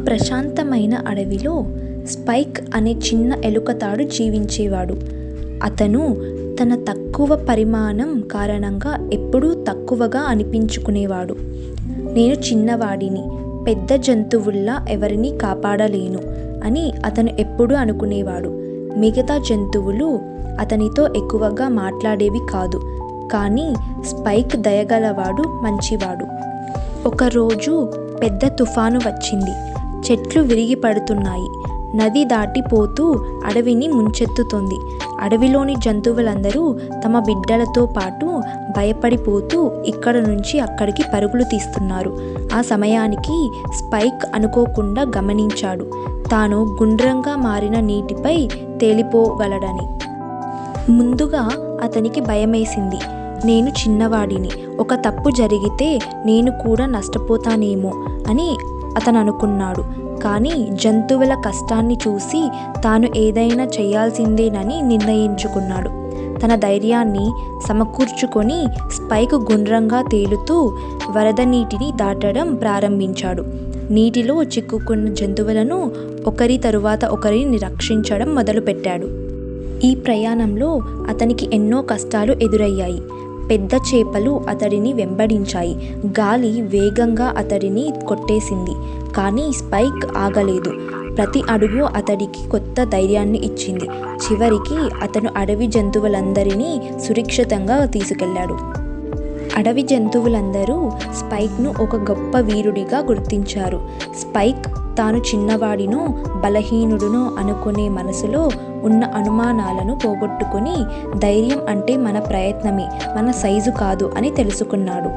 ప్రశాంతమైన అడవిలో స్పైక్ అనే చిన్న ఎలుకతాడు జీవించేవాడు. అతను తన తక్కువ పరిమాణం కారణంగా ఎప్పుడూ తక్కువగా అనిపించుకునేవాడు. నేను చిన్నవాడిని, పెద్ద జంతువుల్లా ఎవరినీ కాపాడలేను అని అతను ఎప్పుడూ అనుకునేవాడు. మిగతా జంతువులు అతనితో ఎక్కువగా మాట్లాడేవి కాదు, కానీ స్పైక్ దయగలవాడు, మంచివాడు. ఒకరోజు పెద్ద తుఫాను వచ్చింది. చెట్లు విరిగి పడుతున్నాయి. నది దాటిపోతూ అడవిని ముంచెత్తుతోంది. అడవిలోని జంతువులందరూ తమ బిడ్డలతో పాటు భయపడిపోతూ ఇక్కడ నుంచి అక్కడికి పరుగులు తీస్తున్నారు. ఆ సమయానికి స్పైక్ అనుకోకుండా గమనించాడు, తాను గుండ్రంగా మారిన నీటిపై తేలిపోగలడని. ముందుగా అతనికి భయమేసింది. నేను చిన్నవాడిని, ఒక తప్పు జరిగితే నేను కూడా నష్టపోతానేమో అని అతను అనుకున్నాడు. కానీ జంతువుల కష్టాన్ని చూసి తాను ఏదైనా చేయాల్సిందేనని నిర్ణయించుకున్నాడు. తన ధైర్యాన్ని సమకూర్చుకొని స్పైక్ గుండ్రంగా తేలుతూ వరద నీటిని దాటడం ప్రారంభించాడు. నీటిలో చిక్కుకున్న జంతువులను ఒకరి తరువాత ఒకరిని రక్షించడం మొదలుపెట్టాడు. ఈ ప్రయాణంలో అతనికి ఎన్నో కష్టాలు ఎదురయ్యాయి. పెద్ద చేపలు అతడిని వెంబడించాయి. గాలి వేగంగా అతడిని కొట్టేసింది. కానీ స్పైక్ ఆగలేదు. ప్రతి అడుగు అతడికి కొత్త ధైర్యాన్ని ఇచ్చింది. చివరికి అతను అడవి జంతువులందరినీ సురక్షితంగా తీసుకెళ్లాడు. అడవి జంతువులందరూ స్పైక్ను ఒక గొప్ప వీరుడిగా గుర్తించారు. స్పైక్ తాను చిన్నవాడినో బలహీనుడునో అనుకునే మనసులో ఉన్న అనుమానాలను పోగొట్టుకుని ధైర్యం అంటే మన ప్రయత్నమే, మన సైజు కాదు అని తెలుసుకున్నాడు.